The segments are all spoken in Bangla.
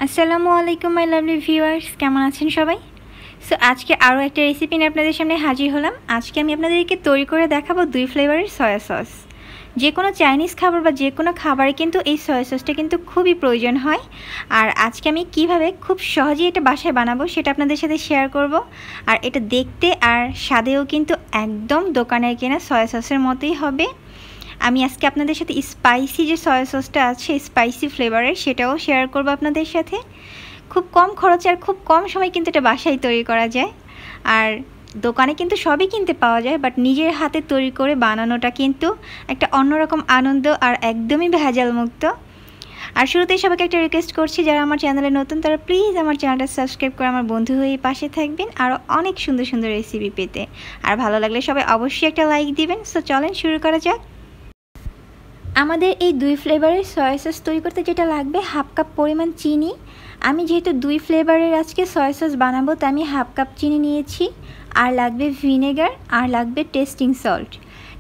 আসসালামু আলাইকুম মাই লাভলি ভিউয়ার্স, কেমন আছেন সবাই? সো আজকে আরও একটা রেসিপি নিয়ে আপনাদের সামনে হাজির হলাম। আজকে আমি আপনাদেরকে তৈরি করে দেখাবো 2 ফ্লেভারের সয়া সস। যে কোনো চাইনিজ খাবার বা যে কোনো খাবারে কিন্তু এই সয়া সসটা কিন্তু খুবই প্রয়োজন হয়। আর আজকে আমি কিভাবে খুব সহজেই এটা বাসায় বানাবো সেটা আপনাদের সাথে শেয়ার করব। আর এটা দেখতে আর স্বাদেও কিন্তু একদম দোকানের কেনা সয়া সসের মতোই হবে। আমি আজকে আপনাদের সাথে স্পাইসি যে সয়া সসটা আছে, স্পাইসি ফ্লেভারের, সেটাও শেয়ার করব আপনাদের সাথে। খুব কম খরচে আর খুব কম সময় কিন্তু এটা বাসায় তৈরি করা যায়। আর দোকানে কিন্তু সবই কিনতে পাওয়া যায়, বাট নিজের হাতে তৈরি করে বানানোটা কিন্তু একটা অন্যরকম আনন্দ আর একদমই ভেজাল মুক্ত। আর শুরুতেই সবাইকে একটা রিকোয়েস্ট করছি, যারা আমার চ্যানেলে নতুন তারা প্লিজ আমার চ্যানেলটা সাবস্ক্রাইব করে আমার বন্ধু হয়ে পাশে থাকবেন আরও অনেক সুন্দর সুন্দর রেসিপি পেতে। আর ভালো লাগলে সবাই অবশ্যই একটা লাইক দিবেন। সো চলেন শুরু করা যাক। আমাদের এই 2 ফ্লেভারের সয়া সস তৈরি করতে যেটা লাগবে, 1/2 কাপ পরিমাণ চিনি। আমি যেহেতু 2 ফ্লেভারের আজকে সয়া সস বানাবো, তাই আমি 1/2 কাপ চিনি নিয়েছি। আর লাগবে ভিনেগার, আর লাগবে টেস্টিং সল্ট।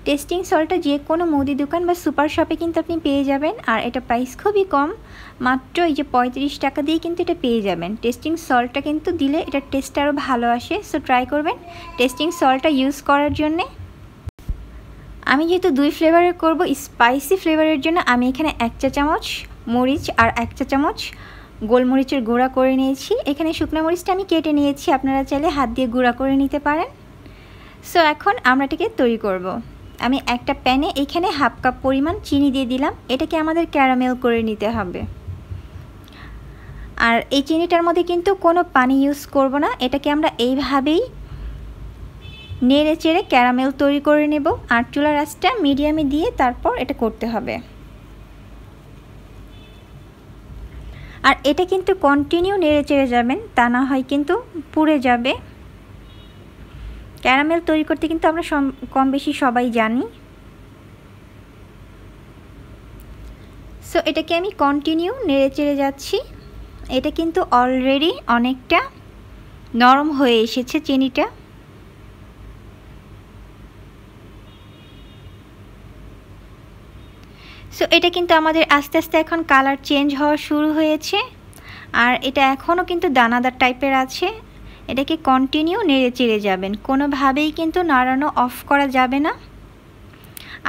টেস্টিং সল্টটা যে কোনো মুদি দোকান বা সুপার শপে কিন্তু আপনি পেয়ে যাবেন। আর এটা প্রাইস খুবই কম, মাত্র এই যে 35 টাকা দিয়ে কিন্তু এটা পেয়ে যাবেন। টেস্টিং সল্টটা কিন্তু দিলে এটার টেস্টটা আরও ভালো আসে। সো ট্রাই করবেন টেস্টিং সল্টটা ইউজ করার জন্যে। আমি যেহেতু 2 ফ্লেভারের করব, স্পাইসি ফ্লেভারের জন্য আমি এখানে 1 চা চামচ মরিচ আর 1 চা চামচ গোলমরিচের গুঁড়া করে নিয়েছি। এখানে শুকনো মরিচটা আমি কেটে নিয়েছি, আপনারা চাইলে হাত দিয়ে গুঁড়া করে নিতে পারেন। সো এখন আমরা এটাকে তৈরি করব। আমি একটা প্যানে এখানে 1/2 কাপ পরিমাণ চিনি দিয়ে দিলাম। এটাকে আমাদের ক্যারামেল করে নিতে হবে। আর এই চিনিটার মধ্যে কিন্তু কোনো পানি ইউজ করব না, এটাকে আমরা এইভাবেই নেড়ে চেড়ে ক্যারামেল তৈরি করে নেব। আর চুলার আঁচটা মিডিয়ামে দিয়ে তারপর এটা করতে হবে। আর এটা কিন্তু কন্টিনিউ নেড়ে চেড়ে যাবেন, তা না হয় কিন্তু পুড়ে যাবে। ক্যারামেল তৈরি করতে কিন্তু আমরা কম বেশি সবাই জানি। সো এটাকে আমি কন্টিনিউ নেড়ে চেড়ে যাচ্ছি। এটা কিন্তু অলরেডি অনেকটা নরম হয়ে এসেছে চিনিটা। সো এটা কিন্তু আমাদের আস্তে আস্তে এখন কালার চেঞ্জ হওয়া শুরু হয়েছে। আর এটা এখনও কিন্তু দানাদার টাইপের আছে। এটাকে কন্টিনিউ নেড়ে চেড়ে যাবেন, কোনোভাবেই কিন্তু নাড়ানো অফ করা যাবে না।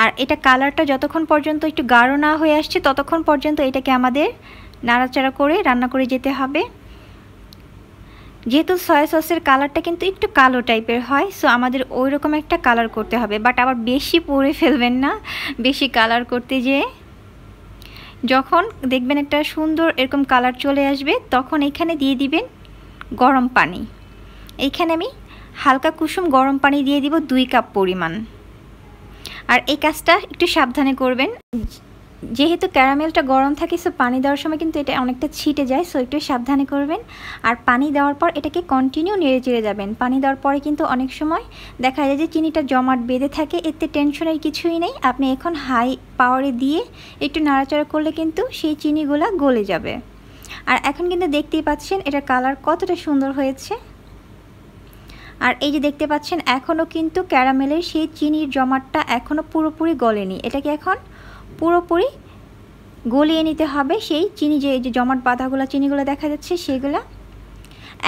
আর এটা কালারটা যতক্ষণ পর্যন্ত একটু গাঢ় না হয়ে আসছে ততক্ষণ পর্যন্ত এটাকে আমাদের নাড়াচাড়া করে রান্না করে যেতে হবে। যেহেতু সয়া সসের কালারটা কিন্তু একটু কালো টাইপের হয়, সো আমাদের ওই রকম একটা কালার করতে হবে, বাট আবার বেশি পুড়ে ফেলবেন না বেশি কালার করতে যেয়ে। যখন দেখবেন একটা সুন্দর এরকম কালার চলে আসবে, তখন এখানে দিয়ে দিবেন গরম পানি। এইখানে আমি হালকা কুসুম গরম পানি দিয়ে দিব 2 কাপ পরিমাণ। আর এই কাজটা একটু সাবধানে করবেন, যেহেতু ক্যারামেলটা গরম থাকে, সো পানি দেওয়ার সময় কিন্তু এটা অনেকটা ছিটে যায়। সো একটু সাবধানে করবেন। আর পানি দেওয়ার পর এটাকে কন্টিনিউ নেড়ে চেড়ে যাবেন। পানি দেওয়ার পরে কিন্তু অনেক সময় দেখা যায় যে চিনিটা জমাট বেঁধে থাকে, এতে টেনশনের কিছুই নেই। আপনি এখন হাই পাওয়ারে দিয়ে একটু নাড়াচাড়া করলে কিন্তু সেই চিনিগুলো গলে যাবে। আর এখন কিন্তু দেখতেই পাচ্ছেন এটার কালার কতটা সুন্দর হয়েছে। আর এই যে দেখতে পাচ্ছেন এখনও কিন্তু ক্যারামেলের সেই চিনির জমাটটা এখনও পুরোপুরি গলেনি। এটাকে এখন পুরোপুরি গলিয়ে নিতে হবে। সেই চিনি যে জমাট বাঁধাগুলো চিনিগুলো দেখা যাচ্ছে সেগুলো।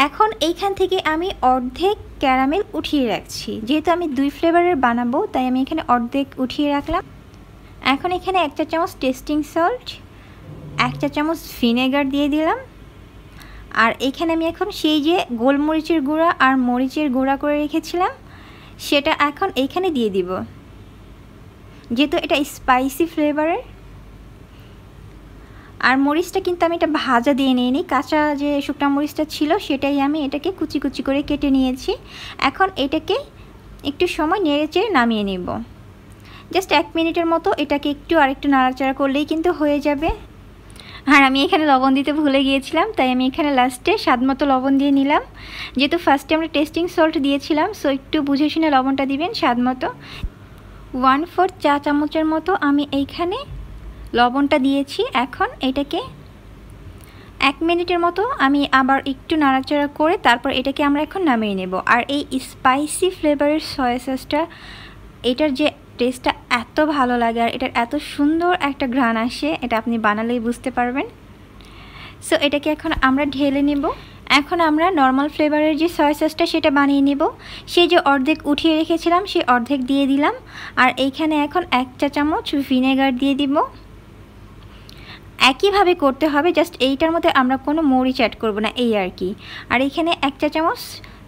এখন এইখান থেকে আমি অর্ধেক ক্যারামেল উঠিয়ে রাখছি, যেহেতু আমি 2 ফ্লেভারের বানাবো তাই আমি এখানে অর্ধেক উঠিয়ে রাখলাম। এখন এখানে 1 চা চামচ টেস্টিং সল্ট, 1 চা চামচ ভিনেগার দিয়ে দিলাম। আর এখানে আমি এখন সেই যে গোলমরিচের গুঁড়া আর মরিচের গুঁড়া করে রেখেছিলাম সেটা এখন এইখানে দিয়ে দিব, যেহেতু এটা স্পাইসি ফ্লেভারের। আর মরিচটা কিন্তু আমি এটা ভাজা দিয়ে নিইনি, কাঁচা যে শুকনো মরিচটা ছিল সেটাই আমি এটাকে কুচি কুচি করে কেটে নিয়েছি। এখন এটাকে একটু সময় নেড়ে চেড়ে নামিয়ে নেব। জাস্ট 1 মিনিটের মতো এটাকে একটু আরেকটু নাড়াচাড়া করলেই কিন্তু হয়ে যাবে। আর আমি এখানে লবণ দিতে ভুলে গিয়েছিলাম, তাই আমি এখানে লাস্টে স্বাদ মতো লবণ দিয়ে নিলাম। যেহেতু ফার্স্টে আমরা টেস্টিং সল্ট দিয়েছিলাম, সো একটু বুঝে শুনে লবণটা দিবেন স্বাদ মতো। 1/4 চা চামচের মতো আমি এইখানে লবণটা দিয়েছি। এখন এটাকে 1 মিনিটের মতো আমি আবার একটু নাড়াচাড়া করে তারপর এটাকে আমরা এখন নামিয়ে নেব। আর এই স্পাইসি ফ্লেভারের সয়া সসটা, এটার যে টেস্টটা এত ভালো লাগে আর এটার এত সুন্দর একটা ঘ্রাণ আসে, এটা আপনি বানালেই বুঝতে পারবেন। সো এটাকে এখন আমরা ঢেলে নেব। এখন আমরা নর্মাল ফ্লেভারের যে সয়া সসটা সেটা বানিয়ে নেব। সেই যে অর্ধেক উঠিয়ে রেখেছিলাম সেই অর্ধেক দিয়ে দিলাম। আর এইখানে এখন 1 চা চামচ ভিনেগার দিয়ে দিব। একইভাবে করতে হবে, জাস্ট এইটার মধ্যে আমরা কোনো মরিচ অ্যাড করব না, এই আর কি। আর এখানে 1 চা চামচ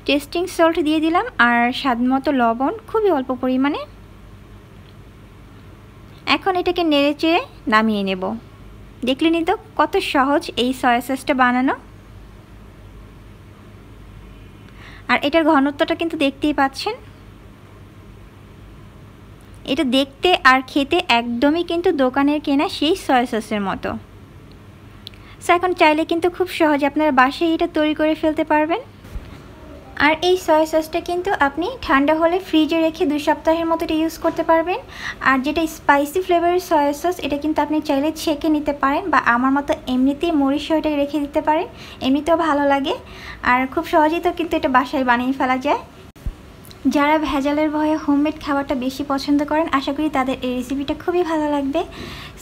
টেস্টিং সল্ট দিয়ে দিলাম আর স্বাদমতো লবণ, খুবই অল্প পরিমাণে। এখন এটাকে নেড়েচেড়ে নামিয়ে নেব। দেখলেনই তো কত সহজ এই সয়া সসটা বানানো। আর এটার ঘনত্বটা কিন্তু দেখতেই পাচ্ছেন, এটা দেখতে আর খেতে একদমই কিন্তু দোকানের কেনা সেই সয়া সসের মতো। সো এখন চাইলে কিন্তু খুব সহজে আপনারা বাসায় এটা তৈরি করে ফেলতে পারবেন। আর এই সয়া সসটা কিন্তু আপনি ঠান্ডা হলে ফ্রিজে রেখে 2 সপ্তাহের মতো এটা ইউজ করতে পারবেন। আর যেটা স্পাইসি ফ্লেভারের সয়া সস, এটা কিন্তু আপনি চাইলে ছেঁকে নিতে পারেন বা আমার মতো এমনিতেই মরিচ সহ এটা রেখে দিতে পারেন, এমনিতেও ভালো লাগে। আর খুব সহজেই তো কিন্তু এটা বাসায় বানিয়ে ফেলা যায়। যারা ভেজালের ভয়ে হোমমেড খাবারটা বেশি পছন্দ করেন, আশা করি তাদের এই রেসিপিটা খুবই ভালো লাগবে।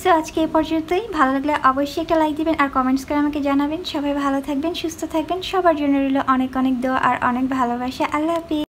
সো আজকে এই পর্যন্তই। ভালো লাগলে অবশ্যই একটা লাইক দিবেন আর কমেন্টস করে আমাকে জানাবেন। সবাই ভালো থাকবেন, সুস্থ থাকবেন। সবার জন্য রইল অনেক অনেক দোয়া আর অনেক ভালোবাসা। আল্লাহ হাফেজ।